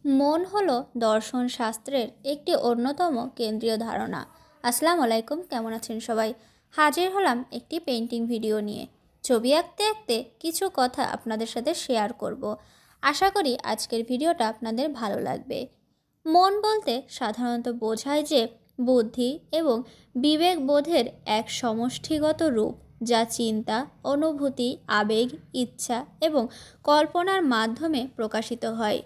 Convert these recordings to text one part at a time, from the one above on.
মন হলো দর্শন শাস্ত্রের একটি অন্যতম কেন্দ্রীয় ধারণা। আসসালামু আলাইকুম, কেমন আছেন সবাই? হাজির হলাম একটি পেন্টিং ভিডিও নিয়ে। ছবি আঁকতে আঁকতে কিছু কথা আপনাদের সাথে শেয়ার করব। আশা করি আজকের ভিডিওটা আপনাদের ভালো লাগবে। মন বলতে সাধারণত বোঝায় যে বুদ্ধি এবং বিবেক বোধের এক সমষ্টিগত রূপ, যা চিন্তা, অনুভূতি, আবেগ, ইচ্ছা এবং কল্পনার মাধ্যমে প্রকাশিত হয়।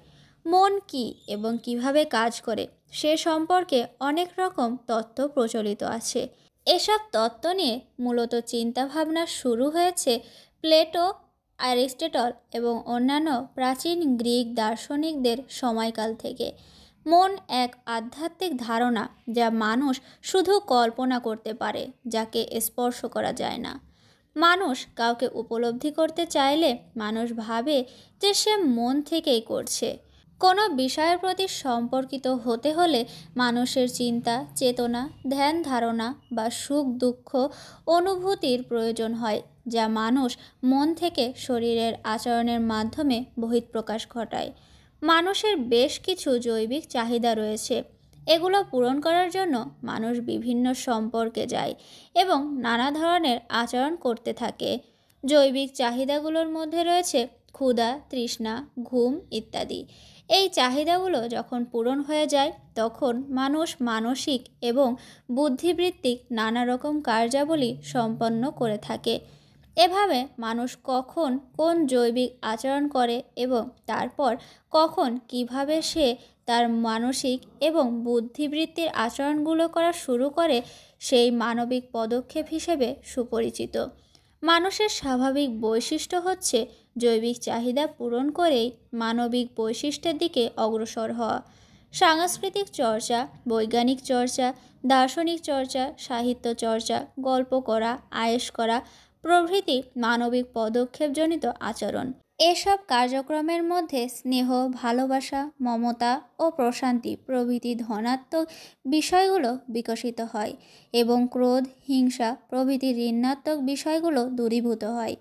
মন কী এবং কিভাবে কাজ করে সে সম্পর্কে অনেক রকম তত্ত্ব প্রচলিত আছে। এসব তত্ত্ব নিয়ে মূলত চিন্তাভাবনা শুরু হয়েছে প্লেটো, অ্যারিস্টটল এবং অন্যান্য প্রাচীন গ্রিক দার্শনিকদের সময়কাল থেকে। মন এক আধ্যাত্মিক ধারণা যা মানুষ শুধু কল্পনা করতে পারে, যাকে স্পর্শ করা যায় না। মানুষ কাউকে উপলব্ধি করতে চাইলে মানুষ ভাবে যে সে মন থেকেই করছে। কোনো বিষয়ের প্রতি সম্পর্কিত হতে হলে মানুষের চিন্তা, চেতনা, ধ্যান ধারণা বা সুখ দুঃখ অনুভূতির প্রয়োজন হয়, যা মানুষ মন থেকে শরীরের আচরণের মাধ্যমে বহিঃপ্রকাশ ঘটায়। মানুষের বেশ কিছু জৈবিক চাহিদা রয়েছে। এগুলো পূরণ করার জন্য মানুষ বিভিন্ন সম্পর্কে যায় এবং নানা ধরনের আচরণ করতে থাকে। জৈবিক চাহিদাগুলোর মধ্যে রয়েছে ক্ষুধা, তৃষ্ণা, ঘুম ইত্যাদি। এই চাহিদাগুলো যখন পূরণ হয়ে যায় তখন মানুষ মানসিক এবং বুদ্ধিবৃত্তিক নানা রকম কার্যাবলী সম্পন্ন করে থাকে। এভাবে মানুষ কখন কোন জৈবিক আচরণ করে এবং তারপর কখন কিভাবে সে তার মানসিক এবং বুদ্ধিবৃত্তির আচরণগুলো করা শুরু করে, সেই মানবিক পদক্ষেপ হিসেবে সুপরিচিত। মানুষের স্বাভাবিক বৈশিষ্ট্য হচ্ছে জৈবিক চাহিদা পূরণ করেই মানবিক বৈশিষ্ট্যের দিকে অগ্রসর হওয়া। সাংস্কৃতিক চর্চা, বৈজ্ঞানিক চর্চা, দার্শনিক চর্চা, সাহিত্য চর্চা, গল্প করা, আয়েশ করা প্রভৃতি মানবিক পদক্ষেপজনিত আচরণ। এসব কার্যক্রমের মধ্যে স্নেহ, ভালোবাসা, মমতা ও প্রশান্তি প্রভৃতি ধনাত্মক বিষয়গুলো বিকশিত হয় এবং ক্রোধ, হিংসা প্রভৃতি ঋণাত্মক বিষয়গুলো দূরীভূত হয়।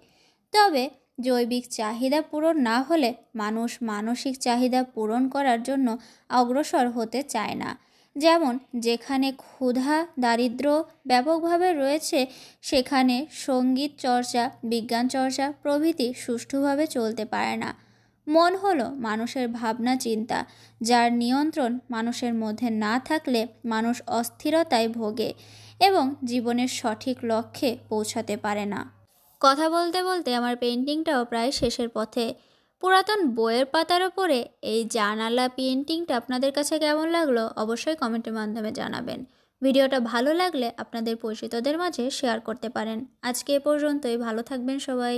তবে জৈবিক চাহিদা পূরণ না হলে মানুষ মানসিক চাহিদা পূরণ করার জন্য অগ্রসর হতে চায় না। যেমন যেখানে ক্ষুধা, দারিদ্র্য ব্যাপকভাবে রয়েছে, সেখানে সঙ্গীত চর্চা, বিজ্ঞান চর্চা প্রভৃতি সুষ্ঠুভাবে চলতে পারে না। মন হলো মানুষের ভাবনা চিন্তা, যার নিয়ন্ত্রণ মানুষের মধ্যে না থাকলে মানুষ অস্থিরতায় ভোগে এবং জীবনের সঠিক লক্ষ্যে পৌঁছাতে পারে না। কথা বলতে বলতে আমার পেন্টিংটাও প্রায় শেষের পথে। পুরাতন বইয়ের পাতার ওপরে এই জানালা পেন্টিংটা আপনাদের কাছে কেমন লাগলো অবশ্যই কমেন্টের মাধ্যমে জানাবেন। ভিডিওটা ভালো লাগলে আপনাদের পরিচিতদের মাঝে শেয়ার করতে পারেন। আজকে এ পর্যন্তই, ভালো থাকবেন সবাই।